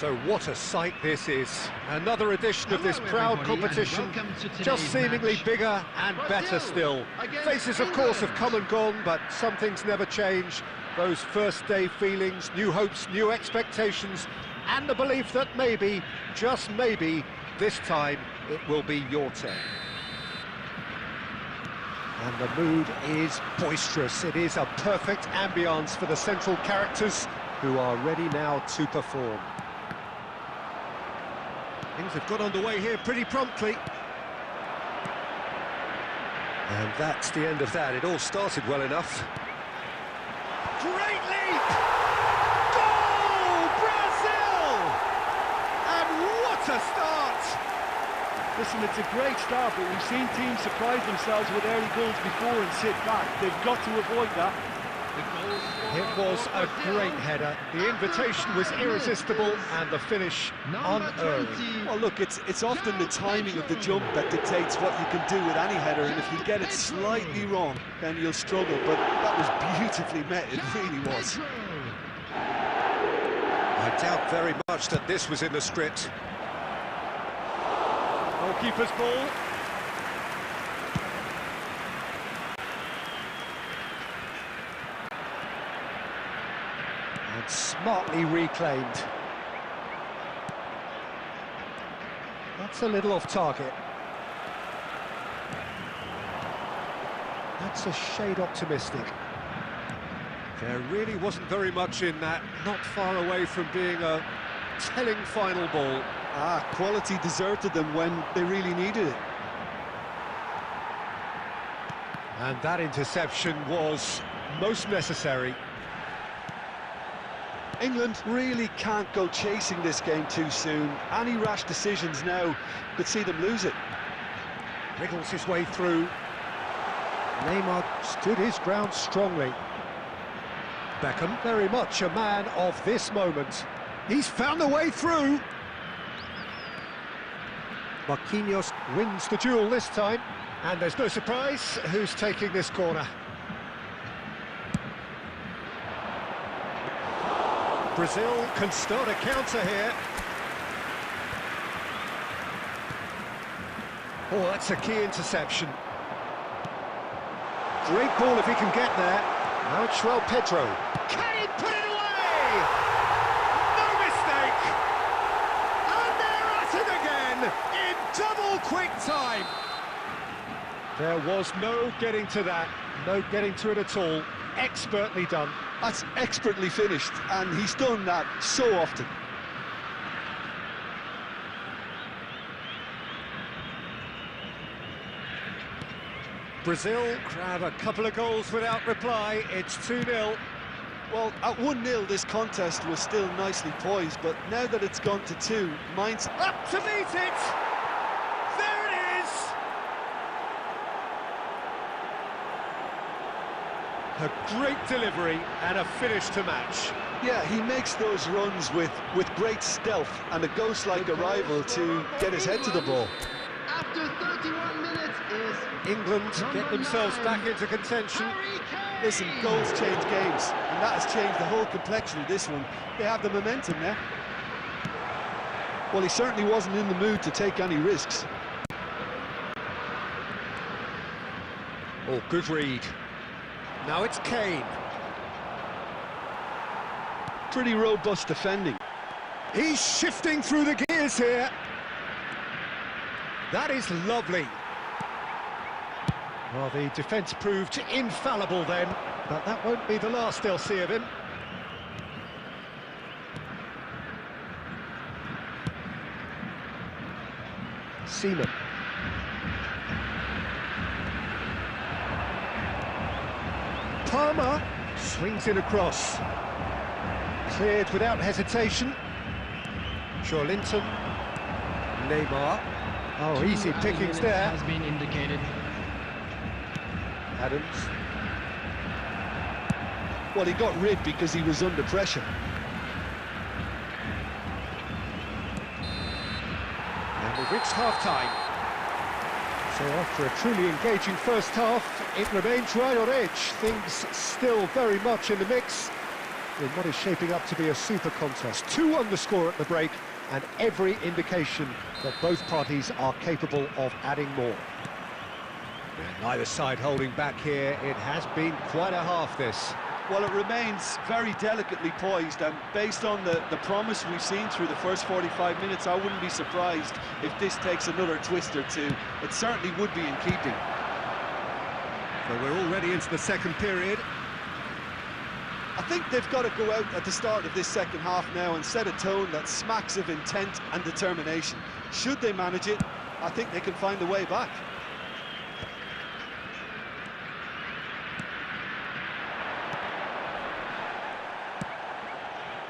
So what a sight this is. Another edition of this proud competition, just seemingly bigger and better still. Faces, of course, have come and gone, but some things never change. Those first day feelings, new hopes, new expectations, and the belief that maybe, just maybe, this time it will be your turn. And the mood is boisterous. It is a perfect ambience for the central characters who are ready now to perform. Things have got underway here pretty promptly. And that's the end of that. It all started well enough. Great leap! Goal! Brazil! And what a start! Listen, it's a great start, but we've seen teams surprise themselves with early goals before and sit back. They've got to avoid that. It was a great header. The invitation was irresistible and the finish unerring. Well, look, it's often the timing of the jump that dictates what you can do with any header, and if you get it slightly wrong, then you'll struggle. But that was beautifully met, it really was. I doubt very much that this was in the script. Goalkeeper's ball. And smartly reclaimed. That's a little off target. That's a shade optimistic. There really wasn't very much in that, not far away from being a telling final ball. Quality deserted them when they really needed it. And that interception was most necessary. England really can't go chasing this game too soon. Any rash decisions now could see them lose it. Wriggles his way through. Neymar stood his ground strongly. Beckham, very much a man of this moment. He's found a way through. Marquinhos wins the duel this time, and there's no surprise who's taking this corner. Brazil can start a counter here. Oh, that's a key interception. Great ball if he can get there. Now it's João Pedro. Can he put it away? No mistake! And they're at it again in double quick time. There was no getting to that, no getting to it at all. Expertly done. That's expertly finished, and he's done that so often. Brazil grab a couple of goals without reply. It's 2-0. Well, at 1-0 this contest was still nicely poised, but now that it's gone to 2, mine's up to meet it! There it is! A great delivery and a finish to match. Yeah, he makes those runs with great stealth and a ghost-like arrival to get his head to the ball. After 31 minutes is England get themselves back into contention. Listen, goals change games, and that has changed the whole complexion of this one. They have the momentum now. Well, he certainly wasn't in the mood to take any risks. Oh, good read. Now it's Kane. Pretty robust defending. He's shifting through the gears here. That is lovely. Well, the defence proved infallible then, but that won't be the last they'll see of him. Seaman. Palmer swings it across. Cleared without hesitation. Joelinton. Neymar. Oh, easy pickings there. has been indicated. Adams. Well, he got rid because he was under pressure. And we've reached half-time. So after a truly engaging first half, it remains right on edge. Things still very much in the mix. in what is shaping up to be a super contest. 2-1 the score at the break, and every indication that both parties are capable of adding more. And neither side holding back here. It has been quite a half, this. Well, it remains very delicately poised, and based on the promise we've seen through the first 45 minutes, I wouldn't be surprised if this takes another twist or two. It certainly would be in keeping. So we're already into the second period. I think they've got to go out at the start of this second half now and set a tone that smacks of intent and determination. Should they manage it, I think they can find a way back.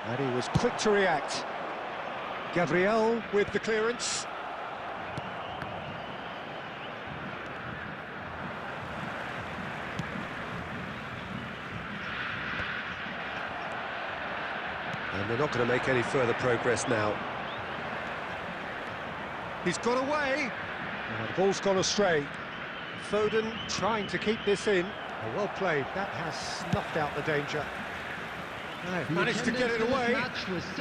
And he was quick to react. Gabriel with the clearance. And they're not going to make any further progress now. He's got away. And the ball's gone astray. Foden trying to keep this in. Oh, well played. That has snuffed out the danger. They've managed to get it away.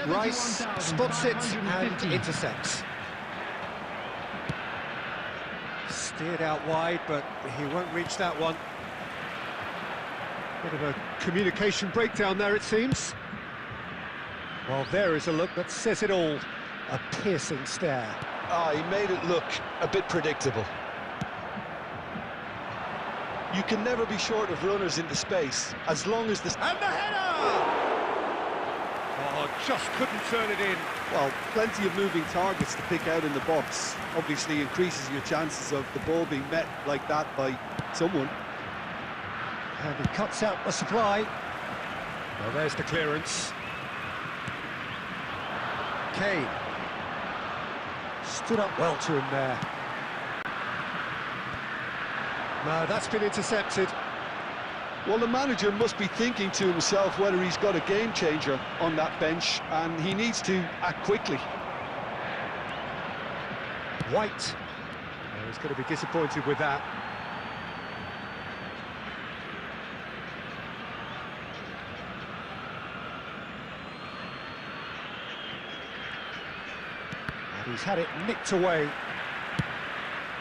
Rice spots it and intercepts. Steered out wide, but he won't reach that one. Bit of a communication breakdown there, it seems. Well, there is a look that says it all. A piercing stare. He made it look a bit predictable. You can never be short of runners into space, as long as the... And the header! Oh, just couldn't turn it in. Well, plenty of moving targets to pick out in the box. Obviously increases your chances of the ball being met like that by someone. And he cuts out the supply. Well, there's the clearance. Kane. Stood up well to him there. No, that's been intercepted. Well, the manager must be thinking to himself whether he's got a game changer on that bench, and he needs to act quickly. White. Oh, he's going to be disappointed with that. And he's had it nicked away.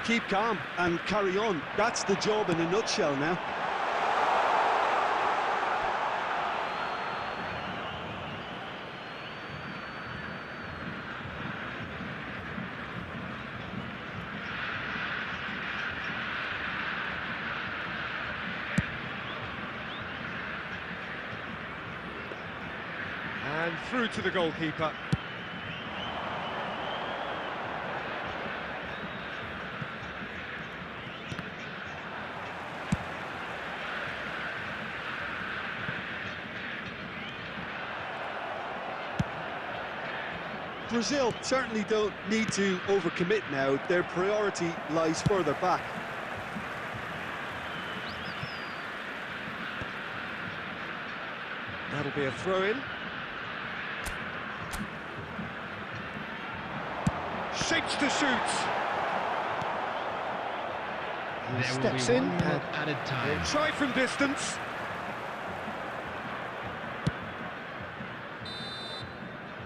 Keep calm and carry on. That's the job in a nutshell now. And through to the goalkeeper. Brazil certainly don't need to overcommit now. Their priority lies further back. That'll be a throw-in. Shapes to shoot. He steps in and added time. try from distance.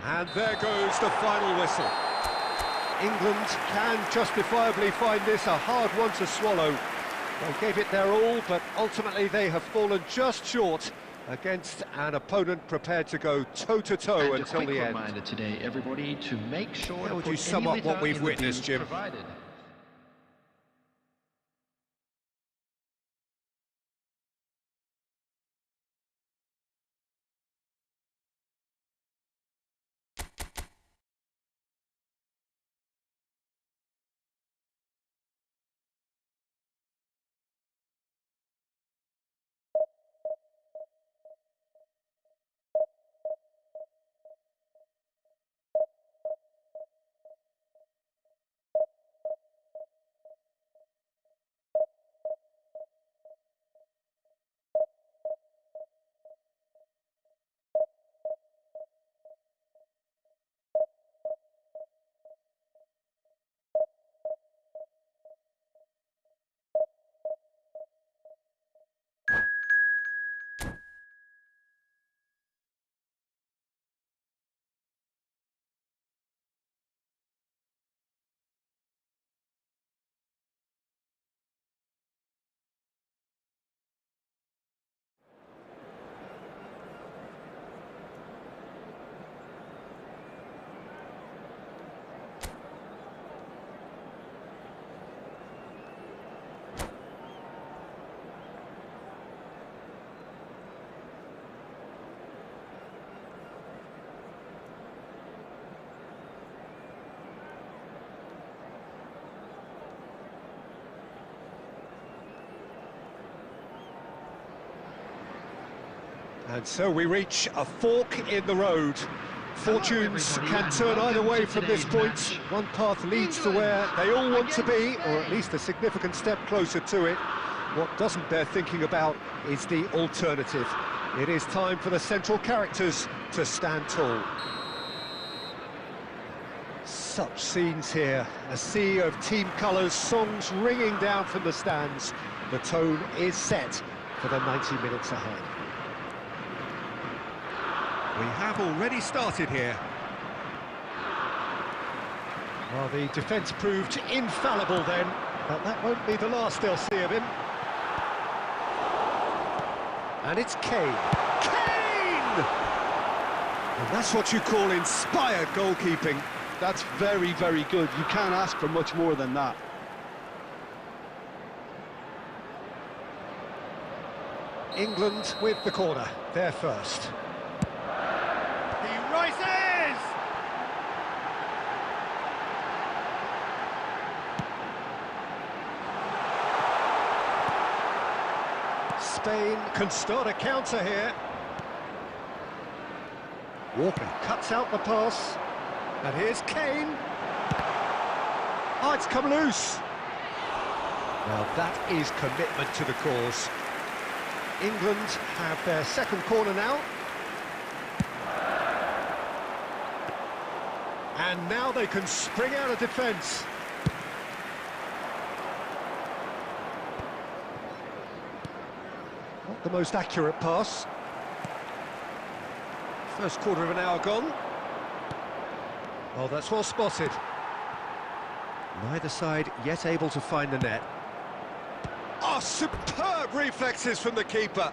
And there goes the final whistle. England can justifiably find this a hard one to swallow. They gave it their all, but ultimately they have fallen just short against an opponent prepared to go toe-to-toe until the end. A quick reminder today, everybody, to make sure How to would put you sum any up what litter we've in the witnessed, bins Jim? provided. And so we reach a fork in the road. Fortunes can turn either way from this point. One path leads to where they all want to be, or at least a significant step closer to it. What doesn't bear thinking about is the alternative. It is time for the central characters to stand tall. Such scenes here, a sea of team colours, songs ringing down from the stands. The tone is set for the 90 minutes ahead. We have already started here. Well, the defence proved infallible then, but that won't be the last they'll see of him. And it's Kane. Kane! And that's what you call inspired goalkeeping. That's very, very good. You can't ask for much more than that. England with the corner, they're first. He rises! Spain can start a counter here. Walker cuts out the pass. And here's Kane. Oh, it's come loose. Well, that is commitment to the cause. England have their second corner now. And now they can spring out of defence. Not the most accurate pass. First quarter of an hour gone. Oh, that's well spotted. Neither side yet able to find the net. Oh, superb reflexes from the keeper.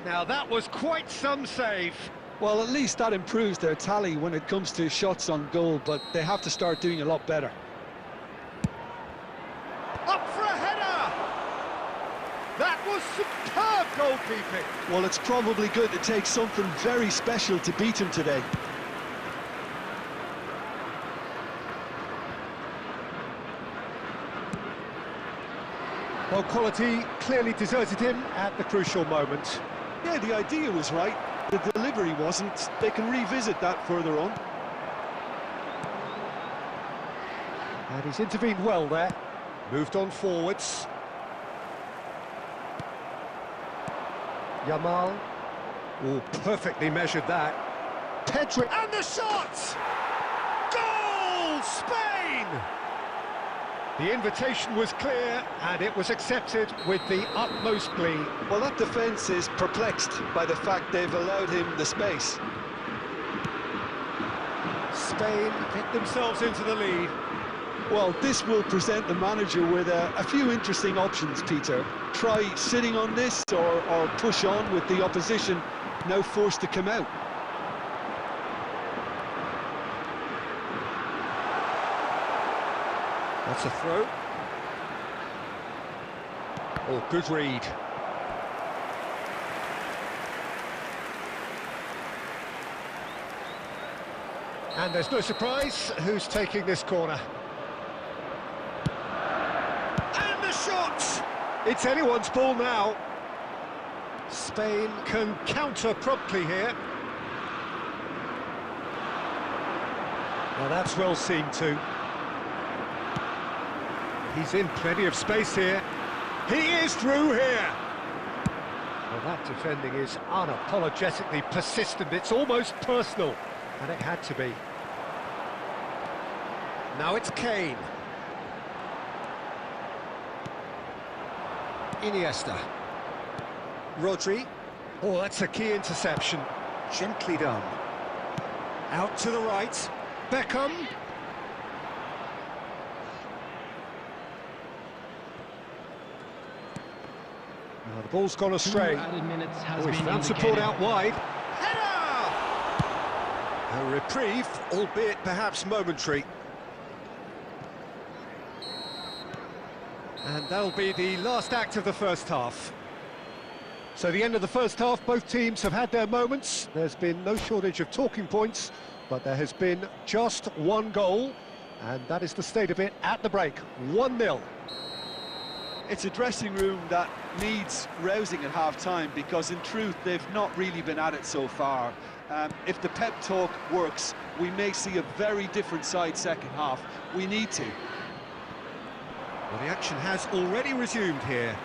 Now that was quite some save. Well, at least that improves their tally when it comes to shots on goal, but they have to start doing a lot better. Up for a header! That was superb goalkeeping. Well, it's probably good to take something very special to beat him today. Well, quality clearly deserted him at the crucial moment. Yeah, the idea was right. The delivery wasn't. They can revisit that further on. And he's intervened well there. Moved on forwards. Yamal. Oh, perfectly measured that. Pedri. And the shot! Goal! Spain! The invitation was clear, and it was accepted with the utmost glee. Well, that defence is perplexed by the fact they've allowed him the space. Spain get themselves into the lead. Well, this will present the manager with a few interesting options, Peter. Try sitting on this or push on with the opposition now forced to come out. That's a throw. Oh, good read. And there's no surprise who's taking this corner. And the shot! It's anyone's ball now. Spain can counter promptly here. Now that's well seen too. He's in plenty of space here. He is through here. Well, that defending is unapologetically persistent. It's almost personal, and it had to be. Now it's Kane. Iniesta. Rodri. Oh, that's a key interception. Gently done. Out to the right. Beckham. Now the ball's gone astray. Oh, he's found support out wide. Header! A reprieve, albeit perhaps momentary. And that'll be the last act of the first half. So the end of the first half, both teams have had their moments. There's been no shortage of talking points, but there has been just one goal, and that is the state of it at the break, 1-0. It's a dressing room that needs rousing at half-time because, in truth, they've not really been at it so far. If the pep talk works, we may see a very different side second half. We need to. Well, the action has already resumed here.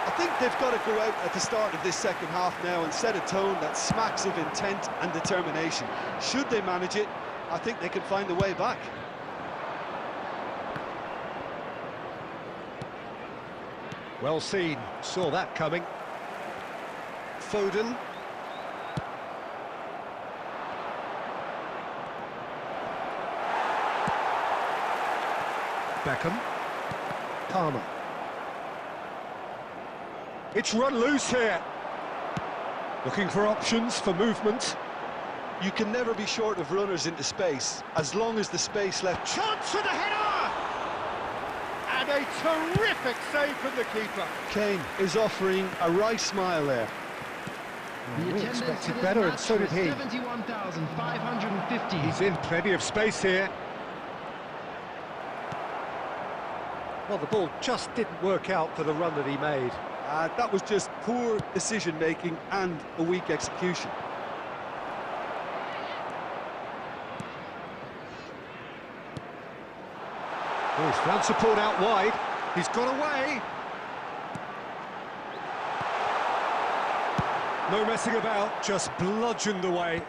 I think they've got to go out at the start of this second half now and set a tone that smacks of intent and determination. Should they manage it, I think they can find a way back. Well seen, saw that coming. Foden. Beckham. Palmer. It's run loose here. Looking for options for movement. You can never be short of runners into space, as long as the space left... Chance for the header! And a terrific save from the keeper. Kane is offering a right smile there. We expected better, and so did he. 71,550. He's in plenty of space here. Well, the ball just didn't work out for the run that he made. That was just poor decision-making and a weak execution. Oh, he's found support out wide. He's got away. No messing about, just bludgeoned away.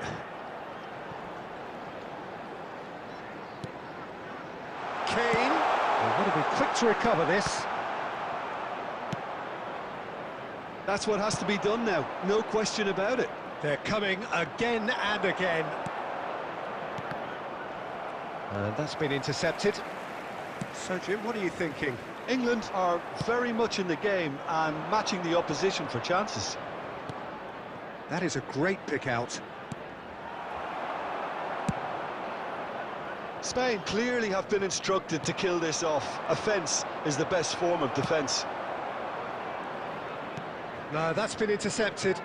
Kane. They've got to be quick to recover this. That's what has to be done now, no question about it. They're coming again and again. And that's been intercepted. So, Jim, what are you thinking? England are very much in the game and matching the opposition for chances. That is a great pick out. Spain clearly have been instructed to kill this off. Offence is the best form of defence. No, that's been intercepted.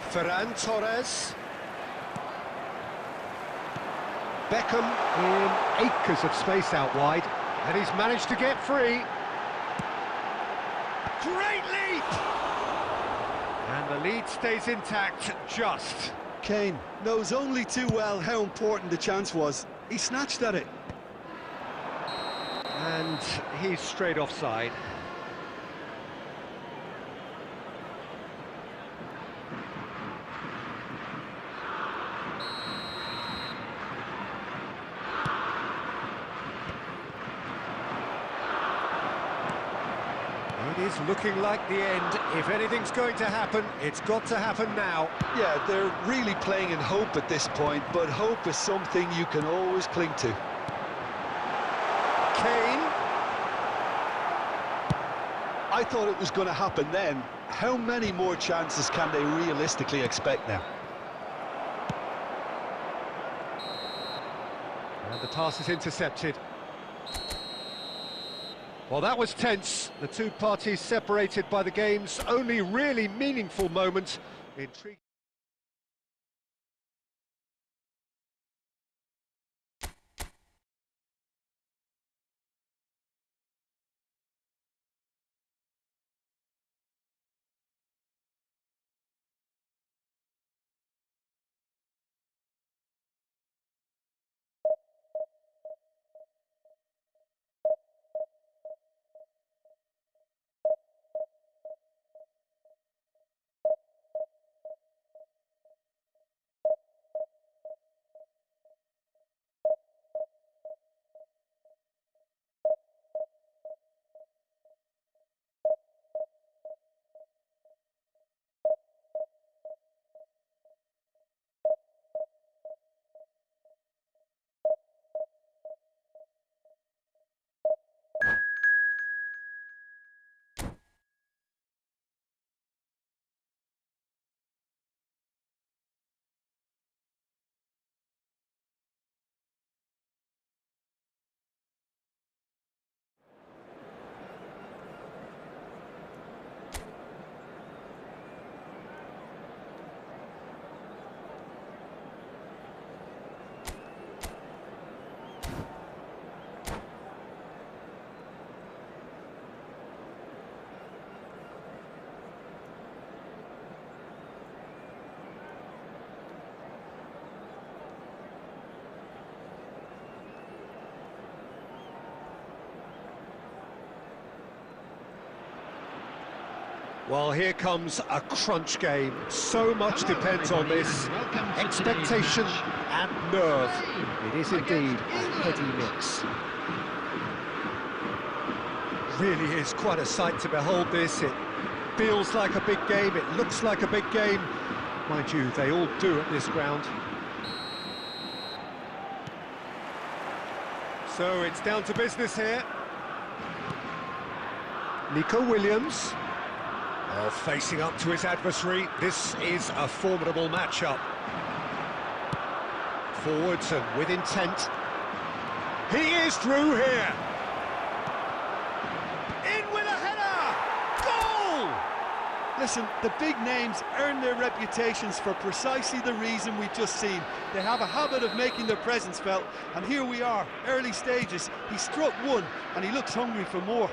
Ferran Torres. Beckham in acres of space out wide, and he's managed to get free. Great leap! And the lead stays intact, just. Kane knows only too well how important the chance was. He snatched at it. And he's straight offside. It is looking like the end. If anything's going to happen, it's got to happen now. Yeah, they're really playing in hope at this point, but hope is something you can always cling to. Kane. I thought it was going to happen then. How many more chances can they realistically expect now? And the pass is intercepted. Well, that was tense. The two parties separated by the game's only really meaningful moment. Intriguing. Well, here comes a crunch game. So much depends on this. Expectation and nerve. It is indeed a heady mix. Really is quite a sight to behold this. It feels like a big game, it looks like a big game. Mind you, they all do at this ground. So it's down to business here. Nico Williams. Oh, facing up to his adversary. This is a formidable matchup. Forwards and with intent. He is through here. In with a header! Goal! Listen, the big names earn their reputations for precisely the reason we've just seen. They have a habit of making their presence felt, and here we are, early stages. He struck one, and he looks hungry for more.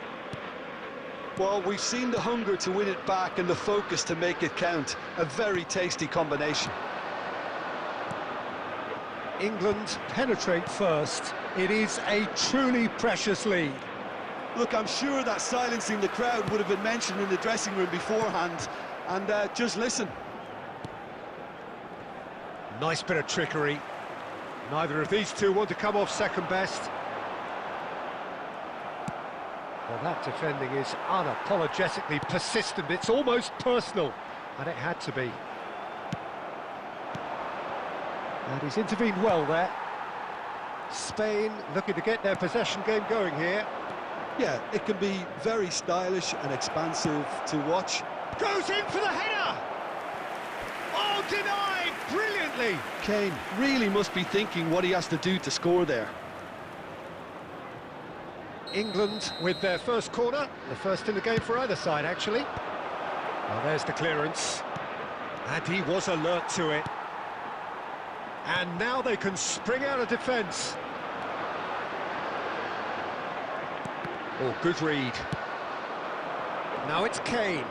Well, we've seen the hunger to win it back and the focus to make it count. A very tasty combination. England penetrate first. It is a truly precious lead. Look, I'm sure that silencing the crowd would have been mentioned in the dressing room beforehand. And just listen. Nice bit of trickery. Neither of these two want to come off second best. Well, that defending is unapologetically persistent. It's almost personal, and it had to be. And he's intervened well there. Spain looking to get their possession game going here. Yeah, it can be very stylish and expansive to watch. Goes in for the header! Oh, denied brilliantly! Kane really must be thinking what he has to do to score there. England with their first corner, the first in the game for either side, actually. Well, there's the clearance. And he was alert to it. And now they can spring out of defence. Oh, good read. Now it's Kane.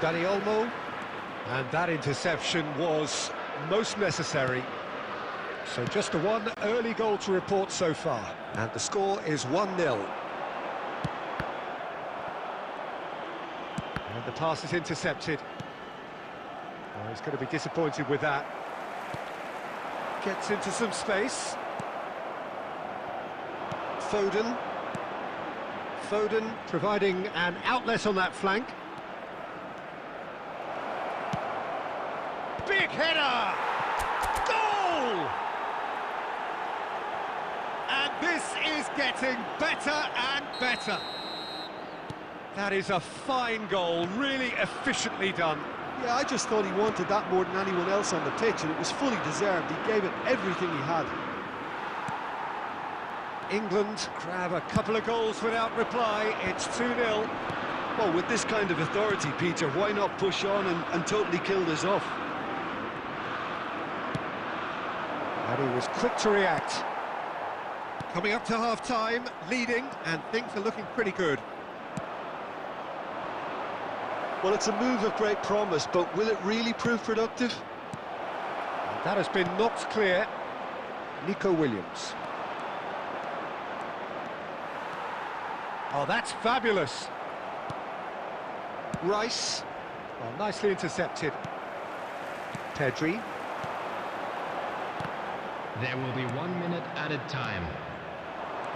Dani Olmo. And that interception was most necessary. So just the one early goal to report so far. And the score is 1-0. And the pass is intercepted. Oh, he's going to be disappointed with that. Gets into some space. Foden. Foden providing an outlet on that flank. Big header! Goal! And this is getting better and better. That is a fine goal, really efficiently done. Yeah, I just thought he wanted that more than anyone else on the pitch, and it was fully deserved. He gave it everything he had. England grab a couple of goals without reply. It's 2-0. Well, with this kind of authority, Peter, why not push on and totally kill this off? And he was quick to react. Coming up to half-time, leading, and things are looking pretty good. Well, it's a move of great promise, but will it really prove productive? And that has been knocked clear. Nico Williams. Oh, that's fabulous. Rice. Well, nicely intercepted. Pedri. There will be 1 minute added time.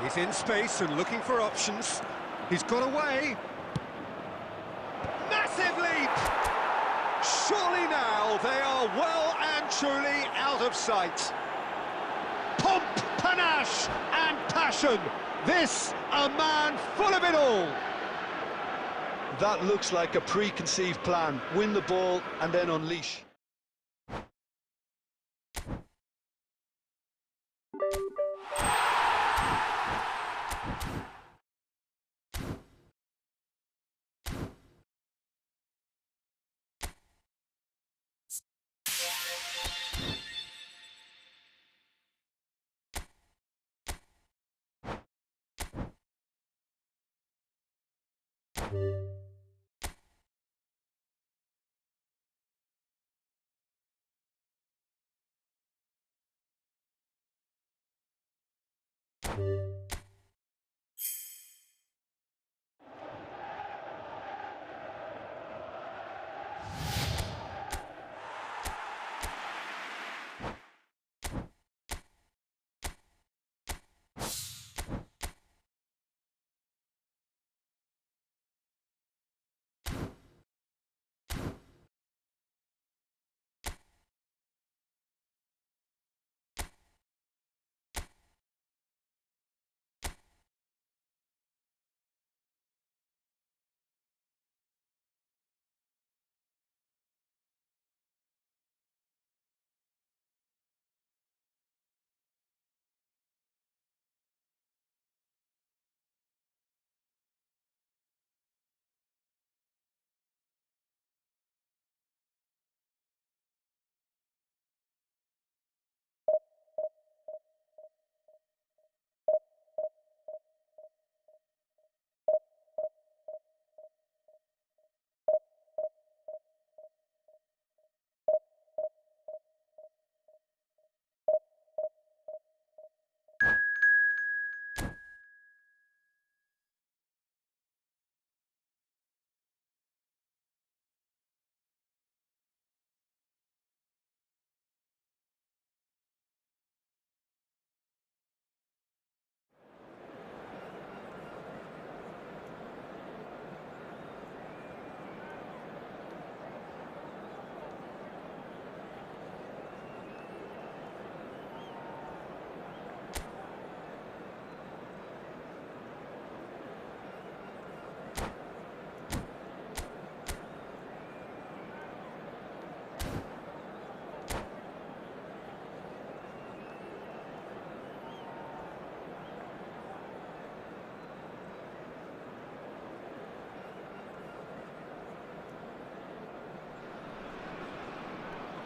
He's in space and looking for options. He's got away. Massive leap! Surely now they are well and truly out of sight. Pomp, panache and passion. This, a man full of it all. That looks like a preconceived plan. Win the ball and then unleash.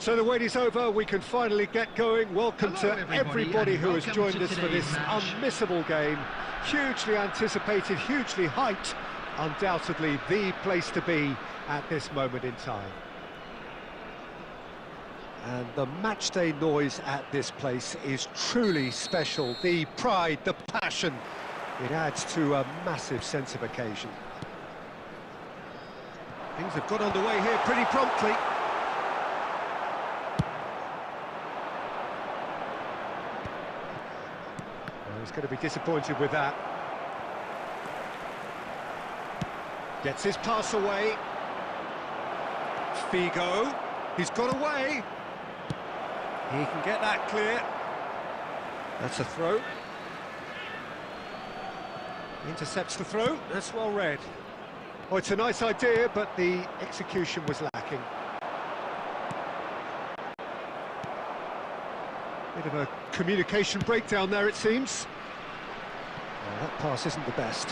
So the wait is over, we can finally get going. Welcome to everybody who has joined us for this unmissable game. Hugely anticipated, hugely hyped. Undoubtedly the place to be at this moment in time. And the matchday noise at this place is truly special. The pride, the passion, it adds to a massive sense of occasion. Things have got underway here pretty promptly. Well, he's going to be disappointed with that. Gets his pass away. Figo, he's got away. He can get that clear. That's a throw. Intercepts the throw, that's well read. Oh, it's a nice idea, but the execution was lacking. Bit of a communication breakdown there, it seems. Well, that pass isn't the best.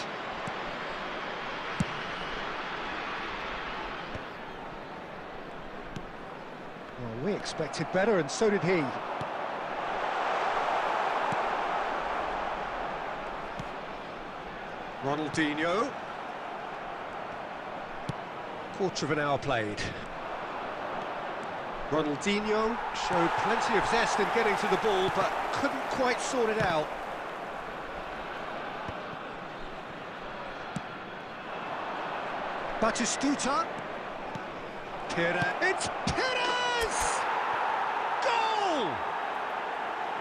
Well, we expected better, and so did he. Ronaldinho. Quarter of an hour played. Ronaldinho showed plenty of zest in getting to the ball, but couldn't quite sort it out. Batistuta. Perez. It's Perez! Goal!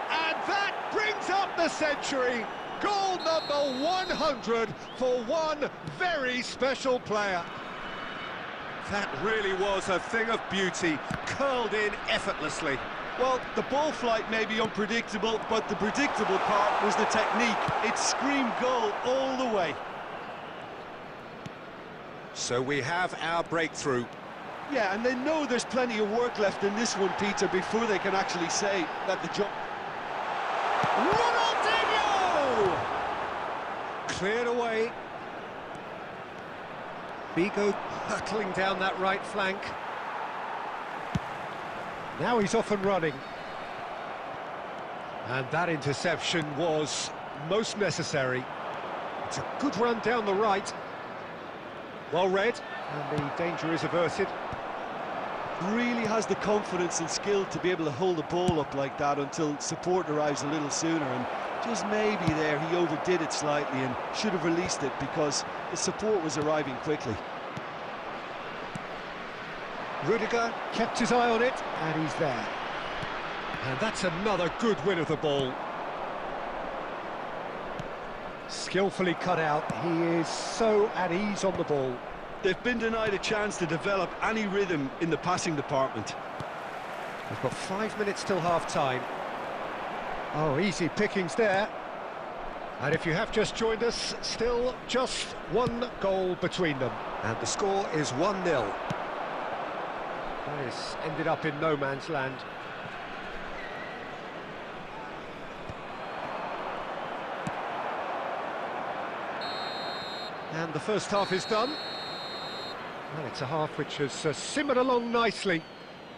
And that brings up the century. Goal number 100 for one very special player. That really was a thing of beauty, curled in effortlessly. Well, the ball flight may be unpredictable, but the predictable part was the technique. It screamed goal all the way. So we have our breakthrough. Yeah, and they know there's plenty of work left in this one, Peter, before they can actually say that the job... Ronaldinho! Cleared away. Figo hurtling down that right flank. Now he's off and running. And that interception was most necessary. It's a good run down the right. Well read, and the danger is averted. Really has the confidence and skill to be able to hold the ball up like that until support arrives a little sooner, and just maybe there he overdid it slightly and should have released it because the support was arriving quickly. Rudiger kept his eye on it, and he's there. And that's another good win of the ball. Skillfully cut out, he is so at ease on the ball. They've been denied a chance to develop any rhythm in the passing department. We've got 5 minutes till half-time. Oh, easy pickings there. And if you have just joined us, still just one goal between them. And the score is 1-0. This ended up in no man's land. And the first half is done. Well, it's a half which has simmered along nicely,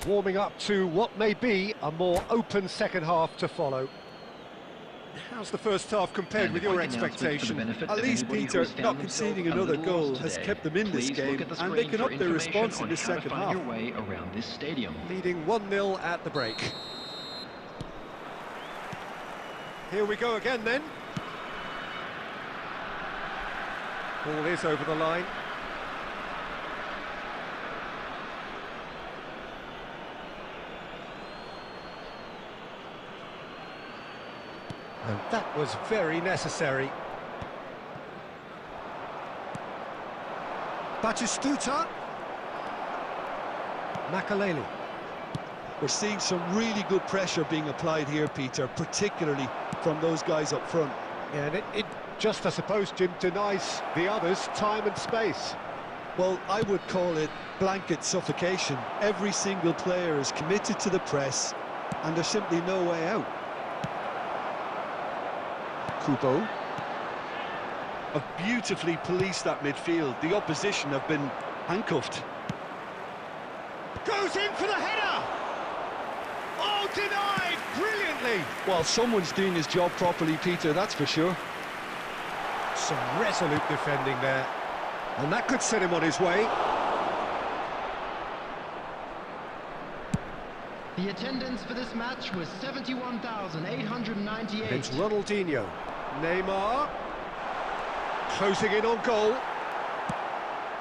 warming up to what may be a more open second half to follow. How's the first half compared with your expectation? At least, Peter, not conceding another goal has kept them in this game, and they can up their response in the second half. Leading 1-0 at the break. Here we go again then. Ball is over the line. And that was very necessary. Batistuta. Makaleli. We're seeing some really good pressure being applied here, Peter, particularly from those guys up front. Yeah, and it just, I suppose, Jim, denies the others time and space. Well, I would call it blanket suffocation. Every single player is committed to the press, and there's simply no way out. Kubo have beautifully policed that midfield. The opposition have been handcuffed. Goes in for the header! Oh, denied brilliantly. Well, someone's doing his job properly, Peter, that's for sure. Some resolute defending there. And that could set him on his way. The attendance for this match was 71,898. It's Ronaldinho. Neymar. Closing in on goal.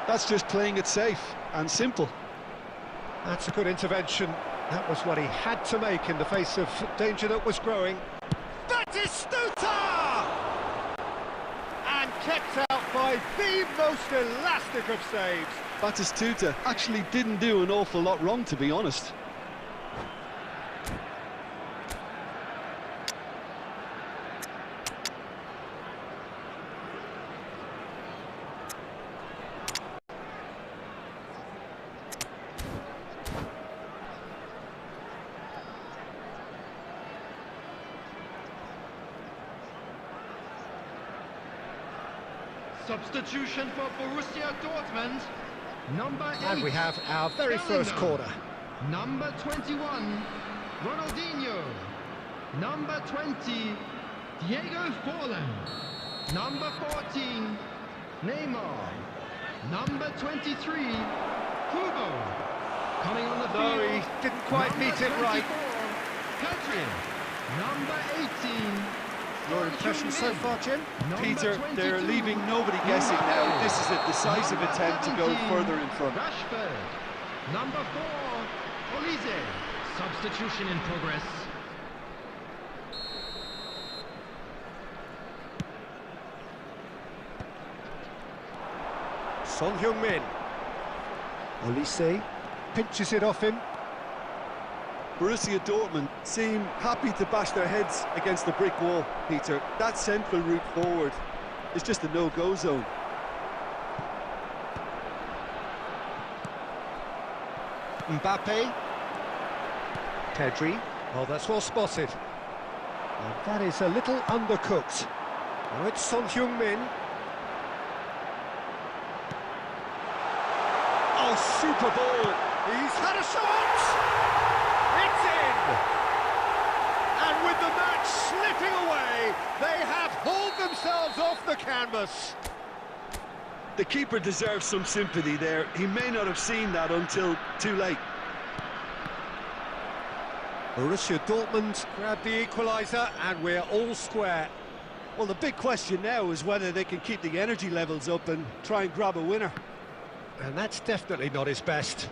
That's just playing it safe and simple. That's a good intervention. That was what he had to make in the face of danger that was growing. Batistuta! And kept out by the most elastic of saves. Batistuta actually didn't do an awful lot wrong, to be honest. Substitution for Borussia Dortmund. Number 8. And we have our very first corner. Number 21, Ronaldinho. Number 20, Diego Forlan. Number 14, Neymar. Number 23, Hugo. Coming on the field. No, he didn't quite Number meet it right. 24, Pedri. Number 18. Your impression so far, Jim? Peter, they're leaving nobody guessing now. This is a decisive attempt to go further in front. Rashford. Number 4, Olise. Substitution in progress. Son Heung-min. Olise pinches it off him. Borussia Dortmund seem happy to bash their heads against the brick wall, Peter. That central route forward is just a no-go zone. Mbappe. Pedri. Oh, that's well spotted. And that is a little undercooked. Now it's Son Heung-min. Oh, super ball. He's had a shot! It's in! And with the match slipping away, they have hauled themselves off the canvas. The keeper deserves some sympathy there. He may not have seen that until too late. Borussia Dortmund grab the equaliser, and we're all square. Well, the big question now is whether they can keep the energy levels up and try and grab a winner. And that's definitely not his best.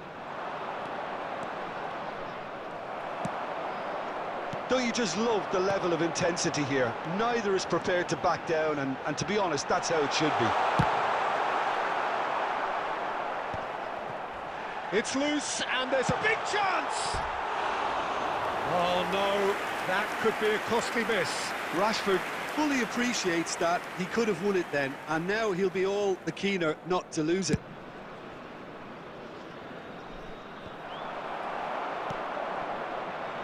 Don't you just love the level of intensity here? Neither is prepared to back down, and to be honest, that's how it should be. It's loose, and there's a big chance! Oh no, that could be a costly miss. Rashford fully appreciates that. He could have won it then, and now he'll be all the keener not to lose it.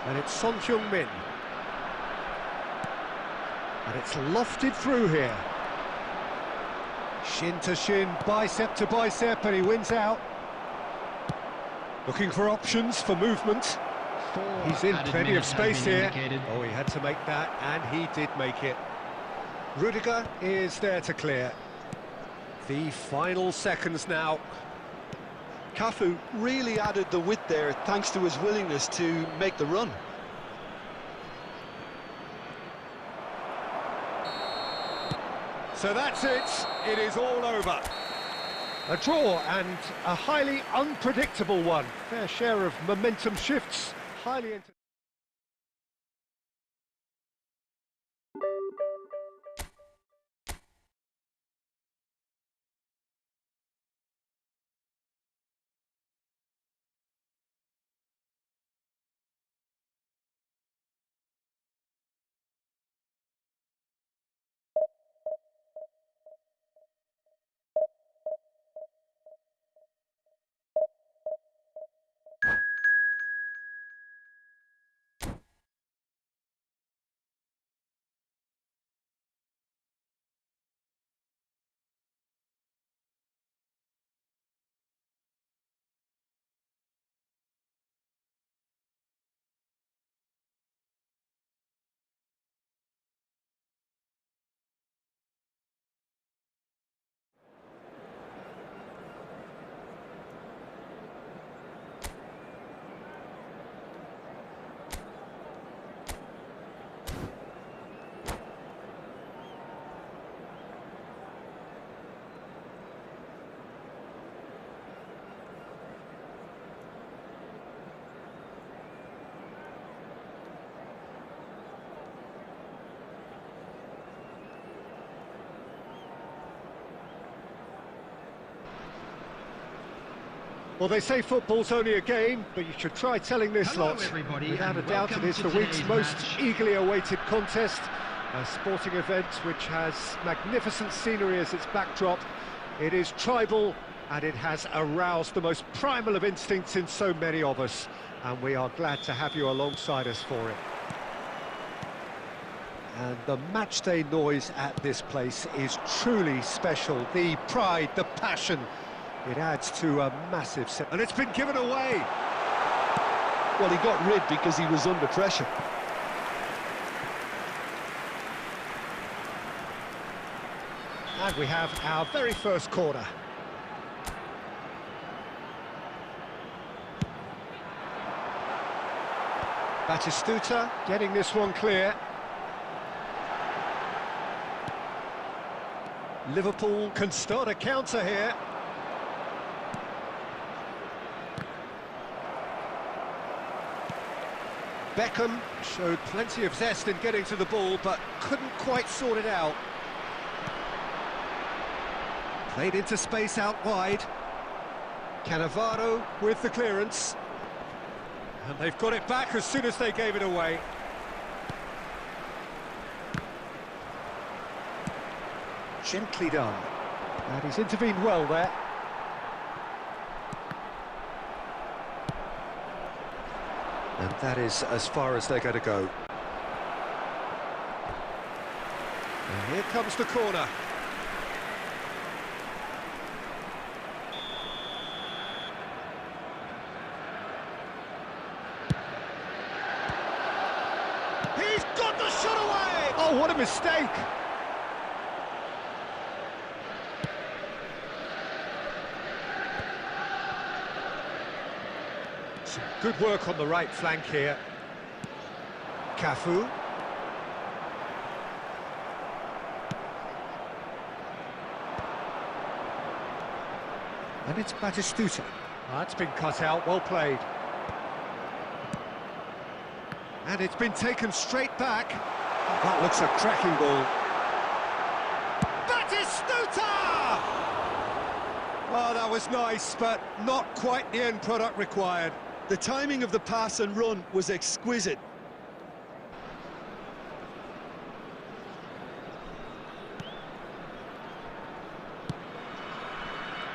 And it's Son Heung-min. And it's lofted through here. Shin to shin, bicep to bicep, and he wins out. Looking for options for movement. He's in plenty of space here. Oh, he had to make that, and he did make it. Rudiger is there to clear. The final seconds now. Cafu really added the width there thanks to his willingness to make the run. So that's it. It is all over. A draw, and a highly unpredictable one. Fair share of momentum shifts. Highly entertaining. Well, they say football's only a game, but you should try telling this Hello, lot. everybody, Without a and doubt, it welcome is to the week's today's most match. eagerly awaited contest. A sporting event which has magnificent scenery as its backdrop. It is tribal, and it has aroused the most primal of instincts in so many of us. And we are glad to have you alongside us for it. And the matchday noise at this place is truly special. The pride, the passion, it adds to a massive set. And it's been given away. Well, he got rid because he was under pressure. And we have our very first corner. Batistuta getting this one clear. Liverpool can start a counter here. Beckham showed plenty of zest in getting to the ball, but couldn't quite sort it out. Played into space out wide. Cannavaro with the clearance. And they've got it back as soon as they gave it away. Gently done. And he's intervened well there. And that is as far as they're going to go. And here comes the corner. He's got the shot away! Oh, what a mistake! Some good work on the right flank here. Cafu. And it's Batistuta. That's been cut out, well played. And it's been taken straight back. That looks a cracking ball. Batistuta! Oh, that was nice, but not quite the end product required. The timing of the pass and run was exquisite.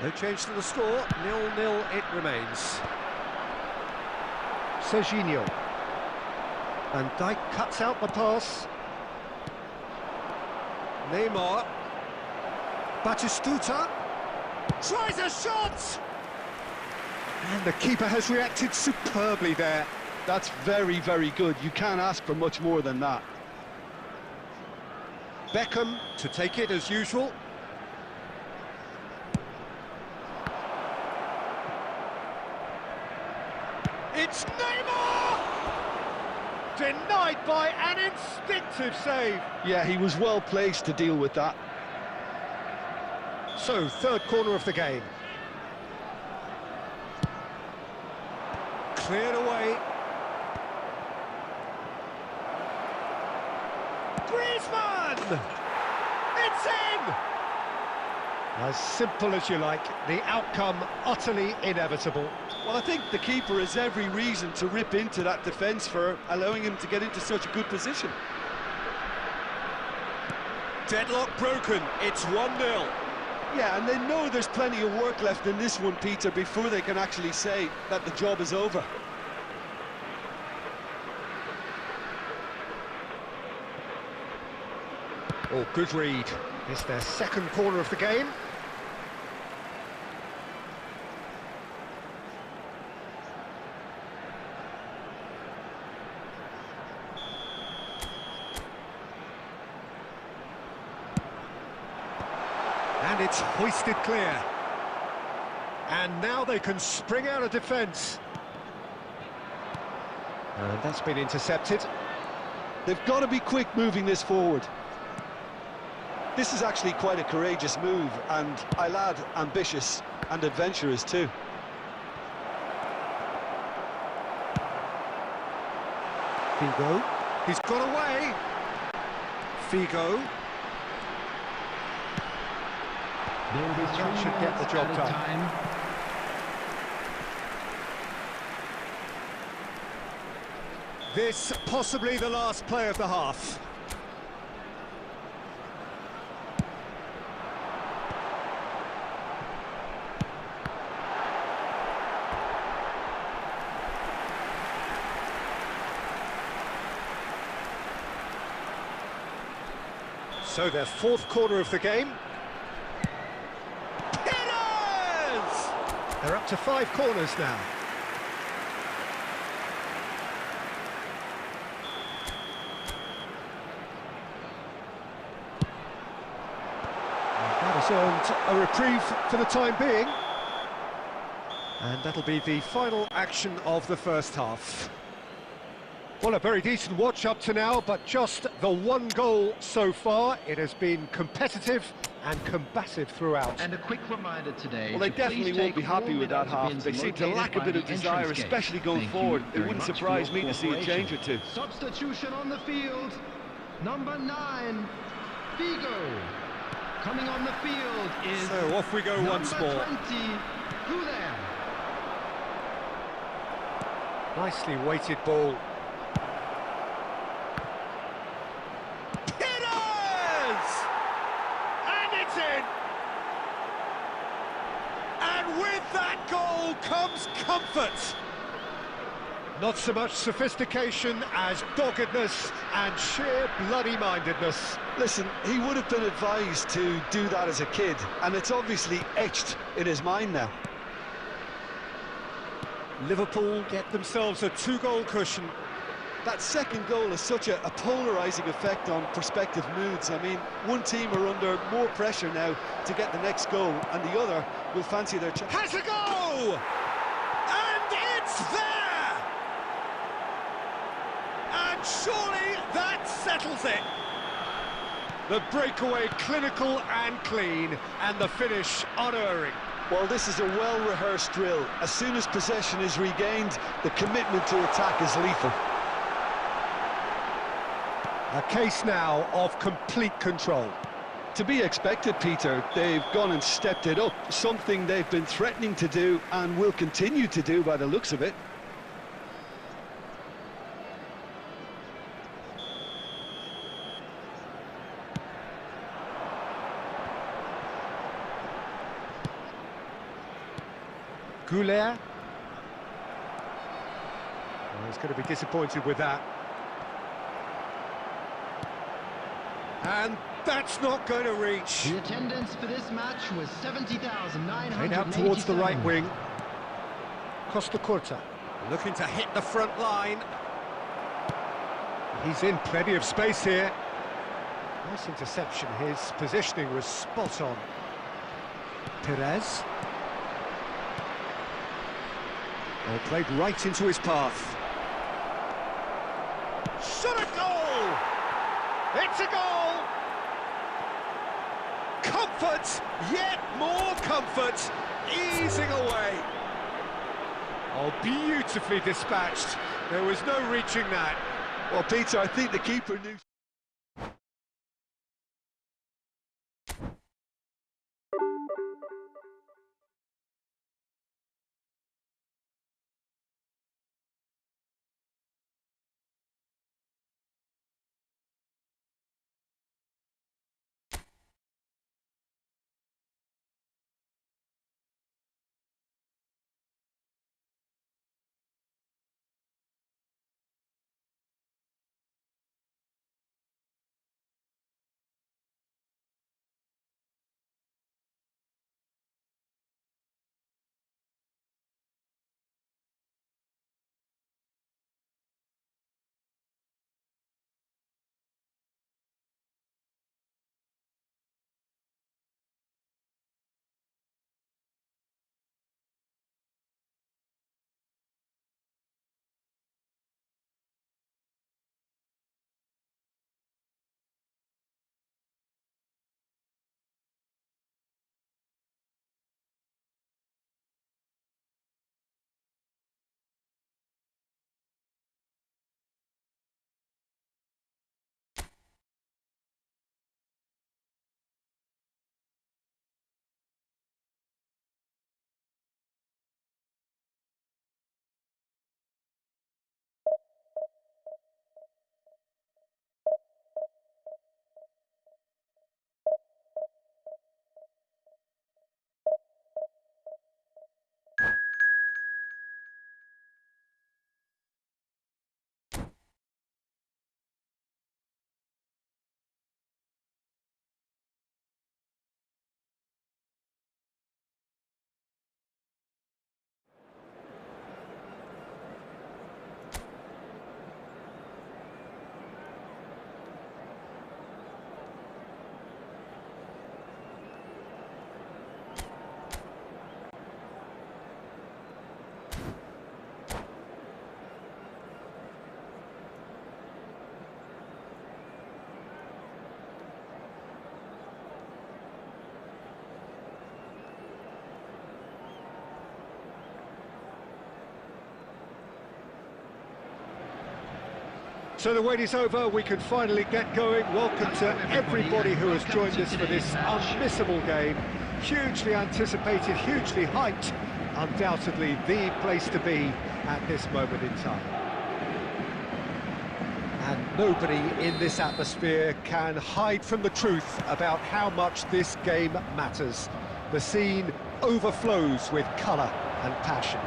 No change to the score, 0-0 it remains. Serginho. Van Dijk cuts out the pass. Neymar. Batistuta. Tries a shot! And the keeper has reacted superbly there. That's very, very good. You can't ask for much more than that. Beckham to take it as usual. It's Neymar! Denied by an instinctive save. Yeah, he was well placed to deal with that. So, third corner of the game. Cleared away. Griezmann! It's in! As simple as you like, the outcome utterly inevitable. Well, I think the keeper has every reason to rip into that defence for allowing him to get into such a good position. Deadlock broken, it's 1-0. Yeah, and they know there's plenty of work left in this one, Peter, before they can actually say that the job is over. Oh, good read. It's their second corner of the game. And it's hoisted clear. And now they can spring out of defence. And that's been intercepted. They've got to be quick moving this forward. This is actually quite a courageous move, and I'll add ambitious and adventurous too. Figo. He's got away. Figo. There will be That should get the job done. This possibly the last play of the half. So their fourth corner of the game. Hitters! They're up to 5 corners now. That has earned a reprieve for the time being. And that'll be the final action of the first half. Well, a very decent watch up to now, but just the 1 goal so far. It has been competitive and combative throughout. And a quick reminder today. Well, they definitely won't be happy with that half. They seem to lack a bit of desire, especially going forward. It wouldn't surprise me to see a change or two. Substitution on the field. Number 9, Figo. Coming on the field is... So off we go once more. Number 20, Guler. Nicely weighted ball. With that goal comes comfort. Not so much sophistication as doggedness and sheer bloody-mindedness. Listen, he would have been advised to do that as a kid, and it's obviously etched in his mind now. Liverpool get themselves a 2-goal cushion. That second goal has such a polarising effect on prospective moods. I mean, one team are under more pressure now to get the next goal, and the other will fancy their chance. Has a go! And it's there! And surely that settles it. The breakaway clinical and clean, and the finish unerring. Well, this is a well-rehearsed drill. As soon as possession is regained, the commitment to attack is lethal. A case now of complete control. To be expected, Peter. They've gone and stepped it up, something they've been threatening to do and will continue to do by the looks of it. Guler. Well, he's going to be disappointed with that. And that's not going to reach. The attendance for this match was 70,987. Played out towards the right wing. Costa Curta looking to hit the front line. He's in plenty of space here. Nice interception. His positioning was spot on. Perez. Well, played right into his path. Shot a goal! It's a goal! Comfort, yet more comfort, easing away. Oh, beautifully dispatched. There was no reaching that. Well, Peter, I think the keeper knew... So the wait is over, we can finally get going. Welcome to everybody who has joined us for this unmissable game. Hugely anticipated, hugely hyped. Undoubtedly the place to be at this moment in time. And nobody in this atmosphere can hide from the truth about how much this game matters. The scene overflows with colour and passion.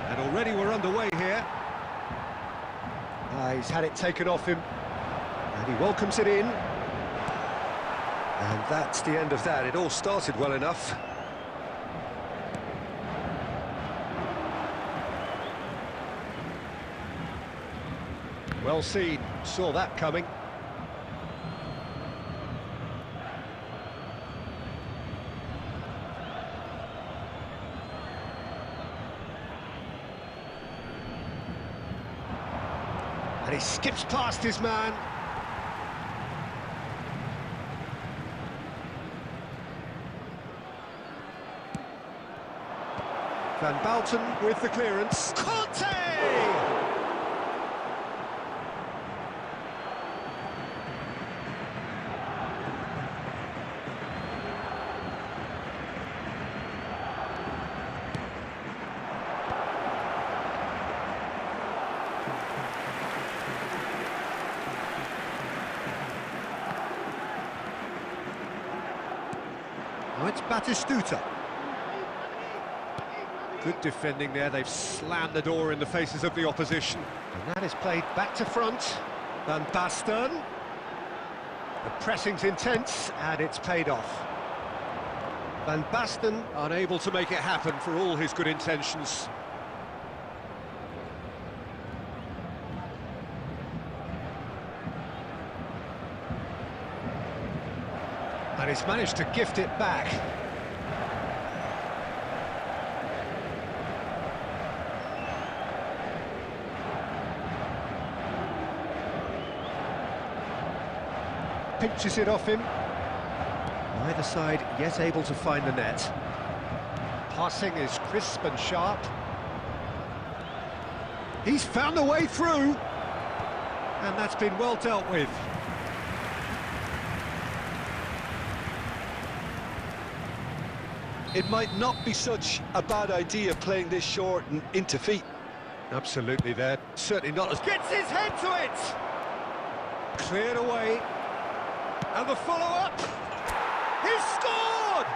And already we're underway here. He's had it taken off him, and he welcomes it in. And that's the end of that. It all started well enough. Well seen, saw that coming. And he skips past his man. Van Bouten with the clearance. Conte! Now it's Batistuta. Good defending there, they've slammed the door in the faces of the opposition. And that is played back to front. Van Basten. The pressing's intense, and it's paid off. Van Basten unable to make it happen for all his good intentions. And he's managed to gift it back. Pinches it off him. Neither side yet able to find the net. Passing is crisp and sharp. He's found a way through. And that's been well dealt with. It might not be such a bad idea playing this short and into feet. Absolutely, there. Certainly not as... Gets his head to it! Cleared away. And the follow-up. He's scored!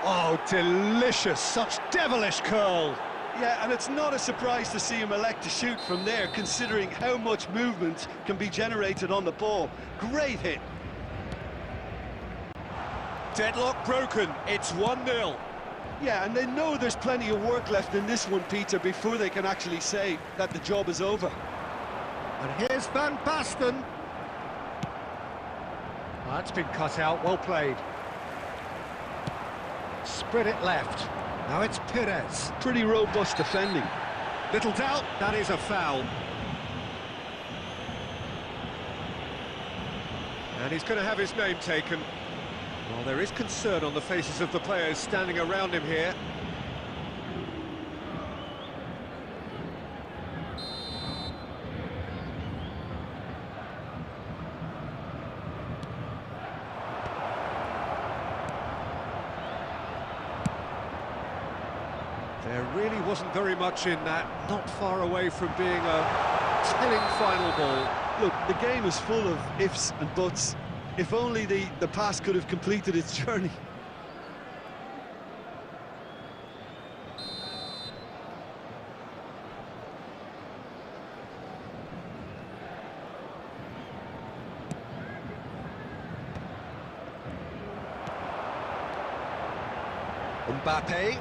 Oh, delicious. Such devilish curl. Yeah, and it's not a surprise to see him elect to shoot from there, considering how much movement can be generated on the ball. Great hit. Deadlock broken, it's 1-0. Yeah, and they know there's plenty of work left in this one, Peter, before they can actually say that the job is over. And here's Van Basten. Oh, that's been cut out, well played. Spread it left. Now it's Perez. Pretty robust defending. Little doubt, that is a foul. And he's going to have his name taken. Well, there is concern on the faces of the players standing around him here. There really wasn't very much in that, not far away from being a telling final ball. Look, the game is full of ifs and buts. If only the pass could have completed its journey. Mbappe.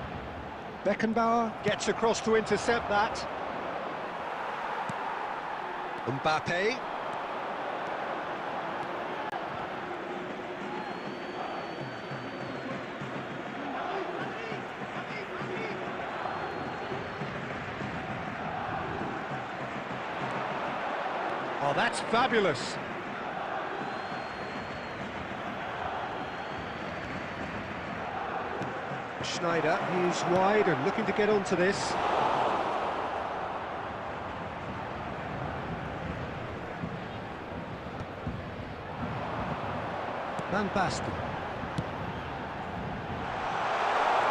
Beckenbauer gets across to intercept that. Mbappe. Oh, that's fabulous. Schneider, he's wide and looking to get onto this. Van Basten.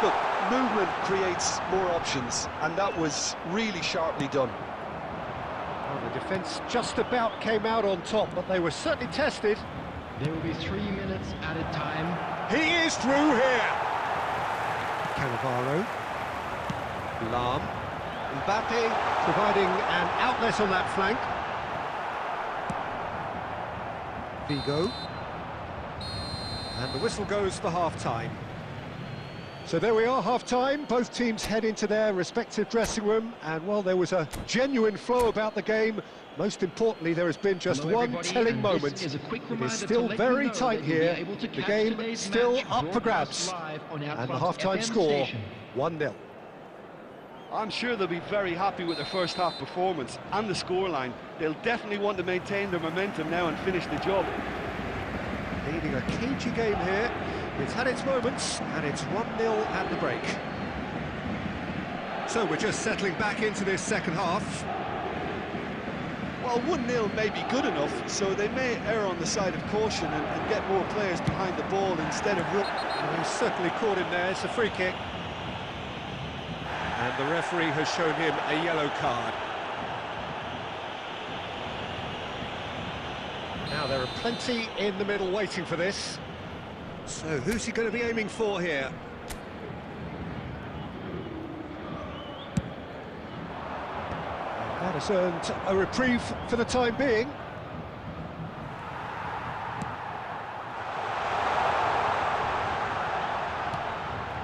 Look, movement creates more options, and that was really sharply done. Well, the defence just about came out on top, but they were certainly tested. There will be 3 minutes added time. He is through here. Cannavaro. Lahm. Mbappe providing an outlet on that flank. Figo. And the whistle goes for half-time. So there we are, half-time. Both teams head into their respective dressing room, and while there was a genuine flow about the game, most importantly, there has been just one telling moment. It is still very tight here. The game still up for grabs. And the half-time score, 1-0. I'm sure they'll be very happy with their first half performance and the scoreline. They'll definitely want to maintain their momentum now and finish the job. Leading a cagey game here. It's had its moments, and it's 1-0 at the break. So we're just settling back into this second half. Well, 1-0 may be good enough, so they may err on the side of caution and get more players behind the ball instead of... Well, he's certainly caught him there. It's a free kick. And the referee has shown him a yellow card. Now there are plenty in the middle waiting for this. So who's he going to be aiming for here? That has earned a reprieve for the time being.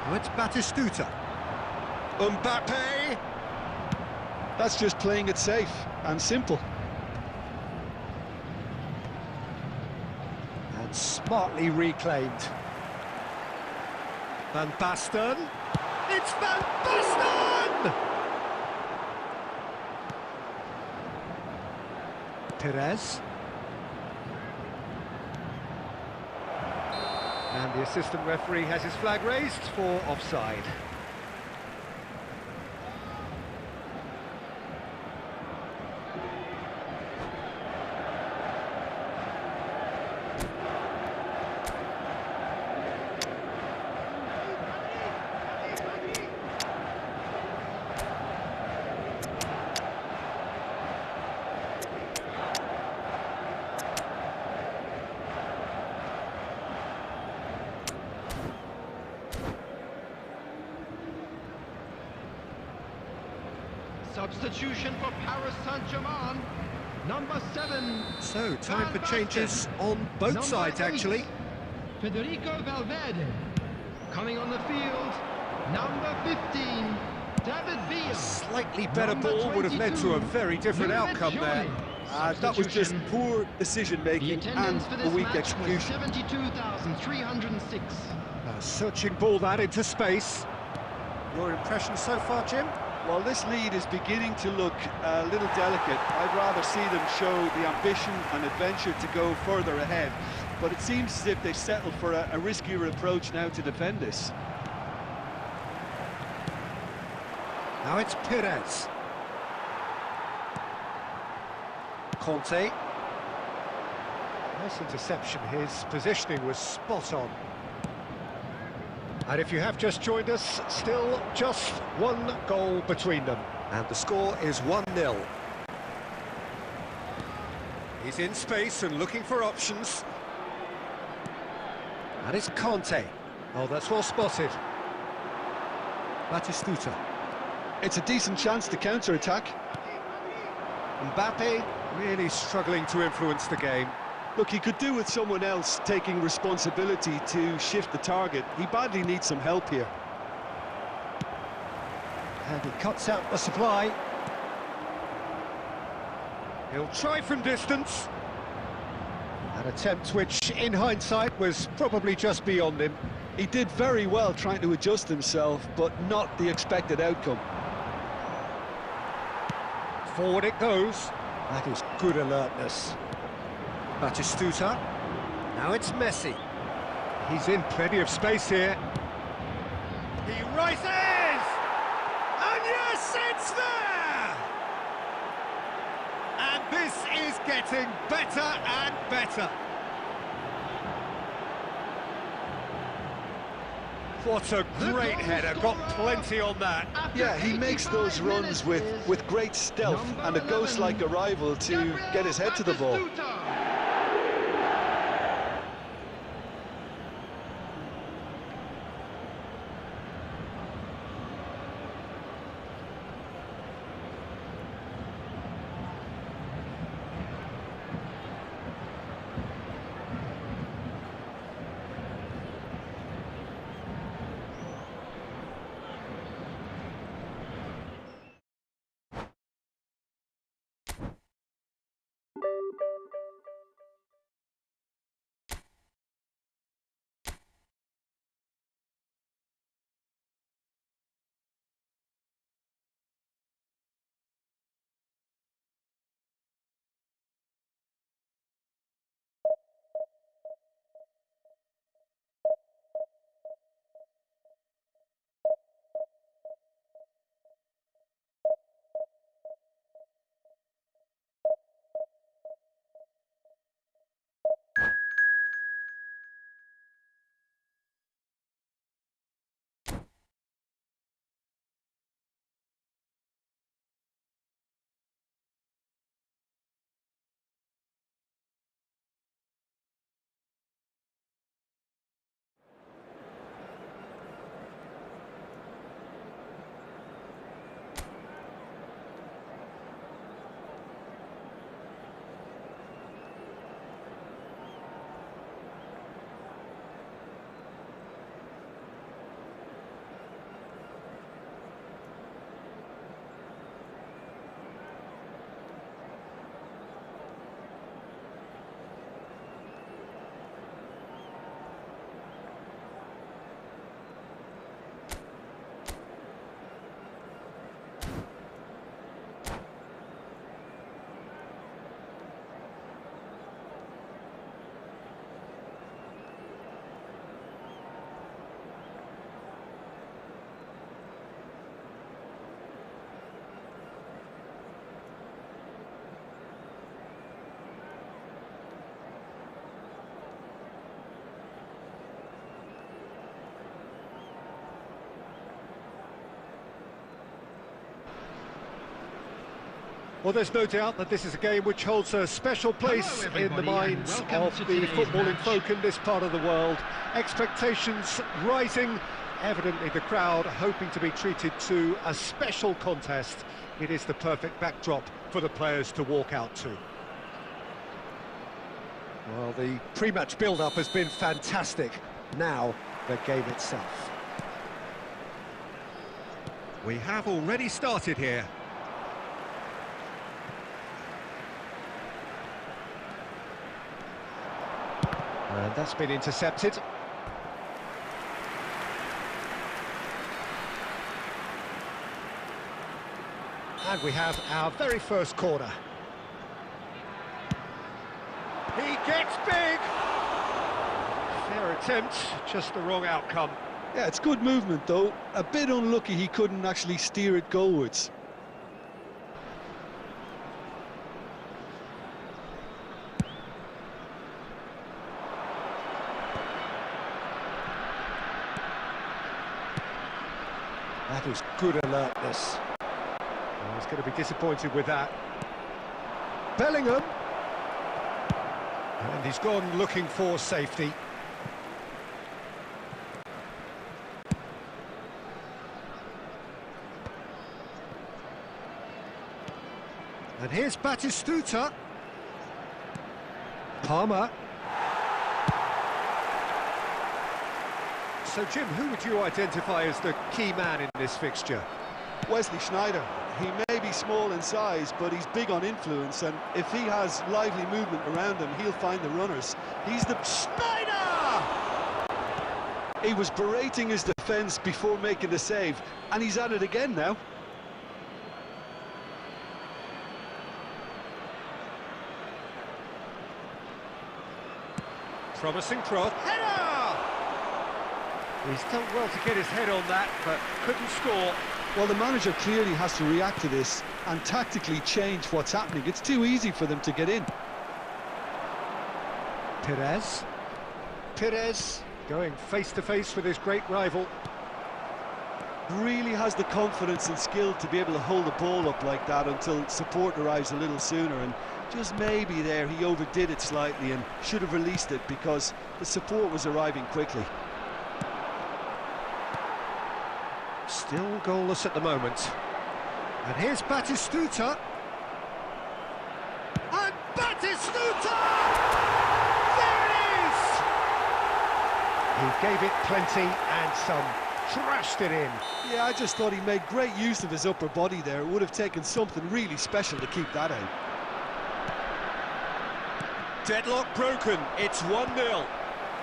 Now it's Batistuta. Mbappe! That's just playing it safe and simple. And smartly reclaimed. Van Basten! It's Van Basten! Perez. And the assistant referee has his flag raised for offside. Substitution for Paris Saint-Germain, number 7. So, time for changes on both sides, actually. Federico Valverde. Coming on the field, number 15, David Villa. A slightly better ball would have led to a very different outcome there. That was just poor decision-making and a weak execution. 72,306. A searching ball that into space. Your impression so far, Jim? Well, this lead is beginning to look a little delicate. I'd rather see them show the ambition and adventure to go further ahead. But it seems as if they've settled for a riskier approach now to defend this. Now it's Perez. Conte. Nice interception. His positioning was spot on. And if you have just joined us, still just one goal between them. And the score is 1-0. He's in space and looking for options. And it's Conte. Oh, that's well spotted. Batistuta. It's a decent chance to counter-attack. Mbappe really struggling to influence the game. Look, he could do with someone else taking responsibility to shift the target. He badly needs some help here. And he cuts out the supply. He'll try from distance. An attempt which, in hindsight, was probably just beyond him. He did very well trying to adjust himself, but not the expected outcome. Forward it goes. That is good alertness. Batistuta. Now it's Messi. He's in plenty of space here. He rises! And yes, it's there! And this is getting better and better. What a great header, got plenty on that. Yeah, he makes those runs with great stealth and a ghost-like arrival to get his head to the ball. Well, there's no doubt that this is a game which holds a special place in the minds of the footballing folk in this part of the world. Expectations rising, evidently the crowd hoping to be treated to a special contest. It is the perfect backdrop for the players to walk out to. Well, the pre-match build-up has been fantastic. Now, the game itself. We have already started here. And that's been intercepted. And we have our very first corner. He gets big! Fair attempt, just the wrong outcome. Yeah, it's good movement though. A bit unlucky he couldn't actually steer it goalwards. That is good alertness. Oh, he's going to be disappointed with that. Bellingham. And he's gone looking for safety. And here's Batistuta. Palmer. So, Jim, who would you identify as the key man in this fixture? Wesley Sneijder. He may be small in size, but he's big on influence, and if he has lively movement around him, he'll find the runners. He's the... Sneijder! He was berating his defence before making the save, and he's at it again now. Promising cross. Header! He's done well to get his head on that, but couldn't score. Well, the manager clearly has to react to this and tactically change what's happening. It's too easy for them to get in. Perez. Going face-to-face with his great rival. Really has the confidence and skill to be able to hold the ball up like that until support arrives a little sooner, and just maybe there he overdid it slightly and should have released it because the support was arriving quickly. Still goalless at the moment. And here's Batistuta. And Batistuta! There it is! He gave it plenty and some. Trashed it in. Yeah, I just thought he made great use of his upper body there. It would have taken something really special to keep that out. Deadlock broken. It's 1-0.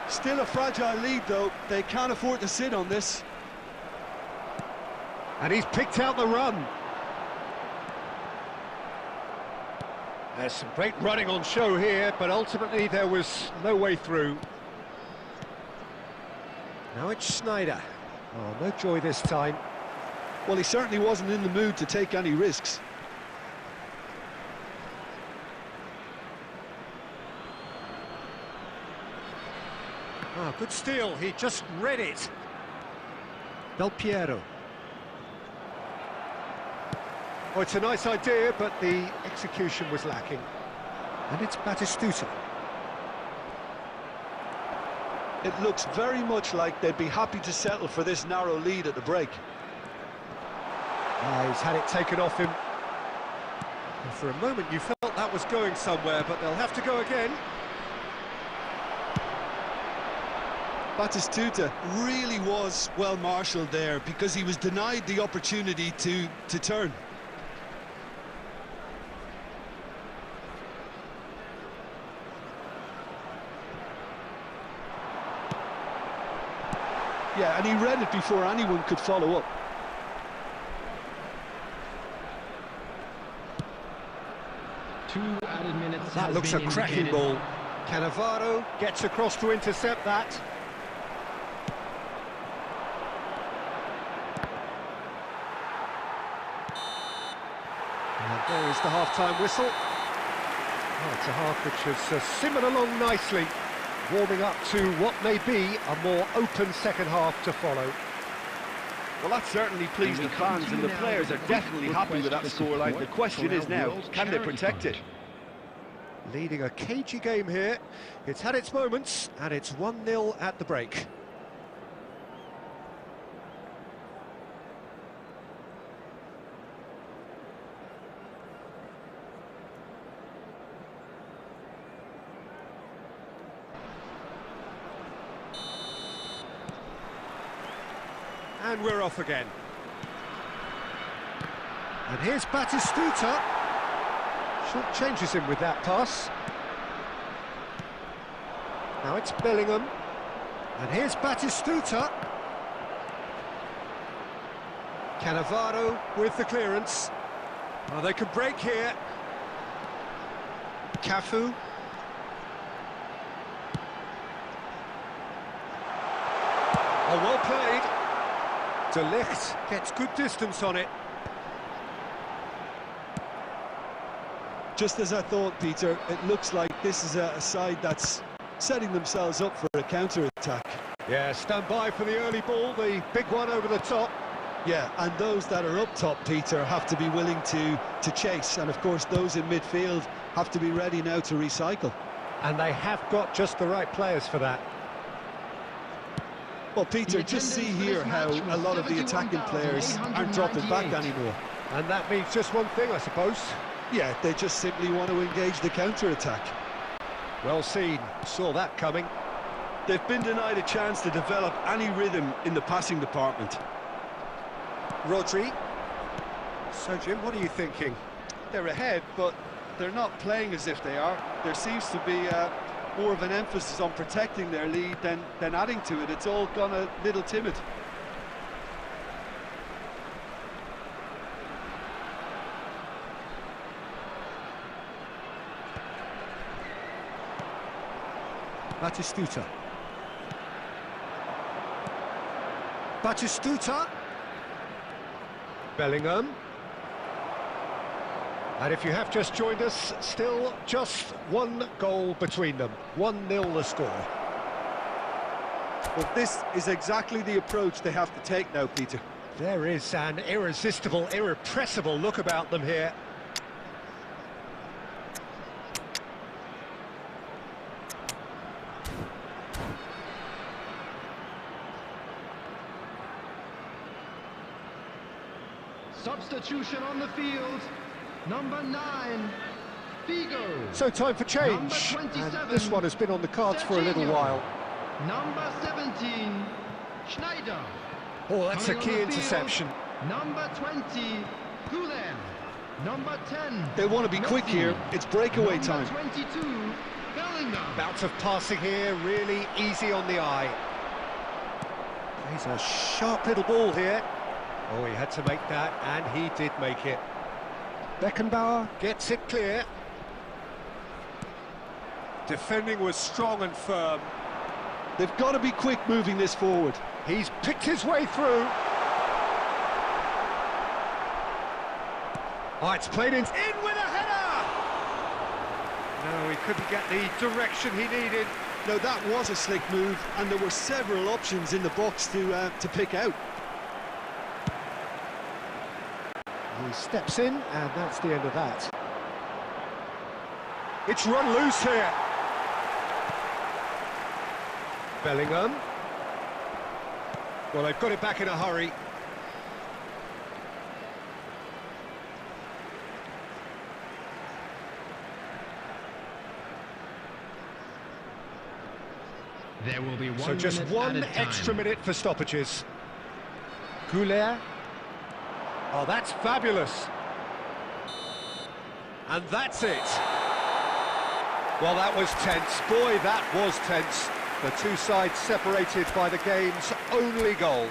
Still a fragile lead, though. They can't afford to sit on this. And he's picked out the run. There's some great running on show here, but ultimately there was no way through. Now it's Schneider. Oh, no joy this time. Well, he certainly wasn't in the mood to take any risks. Oh, good steal. He just read it. Del Piero. Oh, it's a nice idea, but the execution was lacking. And it's Batistuta. It looks very much like they'd be happy to settle for this narrow lead at the break. He's had it taken off him. And for a moment you felt that was going somewhere, but they'll have to go again. Batistuta really was well marshalled there because he was denied the opportunity to turn. Yeah, and he read it before anyone could follow up. Two added minutes. That looks a cracking ball. Cannavaro gets across to intercept that. And there is the half-time whistle. Oh, it's a half which has simmered along nicely, warming up to what may be a more open second half to follow. Well, that certainly pleased the fans, and the players are definitely happy with that scoreline. The question is now, can they protect it? Leading a cagey game here. It's had its moments, and it's 1-0 at the break. And we're off again. And here's Batistuta. Short changes him with that pass. Now it's Bellingham. And here's Batistuta. Cannavaro with the clearance. Oh, they could break here. Cafu. Oh, well played. De Ligt gets good distance on it. Just as I thought, Peter, it looks like this is a side that's setting themselves up for a counter-attack. Yeah, stand by for the early ball, the big one over the top. Yeah, and those that are up top, Peter, have to be willing to chase, and of course those in midfield have to be ready now to recycle. And they have got just the right players for that. Well, Peter, just see here how a lot of the attacking players aren't dropping back anymore. And that means just one thing, I suppose. Yeah, they just simply want to engage the counter-attack. Well seen, saw that coming. They've been denied a chance to develop any rhythm in the passing department. Rodri. So, Jim, what are you thinking? They're ahead, but they're not playing as if they are. There seems to be more of an emphasis on protecting their lead than adding to it. It's all gone a little timid. Batistuta. Batistuta. Bellingham. And if you have just joined us, still just one goal between them. 1-0 the score. Well, this is exactly the approach they have to take now, Peter. There is an irresistible, irrepressible look about them here. Substitution on the field. Number 9, Figo. So time for change. And this one has been on the cards for a little while. Number 17, Schneider. Oh, that's a Coming key on the field, interception. Number 20, Gulen. Number 10. They want to be quick here. It's breakaway time. Number 22, Bellingham. Bout of passing here, really easy on the eye. He's a sharp little ball here. Oh, he had to make that, and he did make it. Beckenbauer gets it clear. Defending was strong and firm. They've got to be quick moving this forward. He's picked his way through. Oh, it's played in with a header! No, he couldn't get the direction he needed. No, that was a slick move, and there were several options in the box to pick out. He steps in, and that's the end of that. It's run loose here. Bellingham. Well, they've got it back in a hurry. There will be 1 So just minute one added time. extra minute for stoppages. Goulet. Oh, that's fabulous. And that's it. Well, that was tense. Boy, that was tense. The two sides separated by the game's only goal.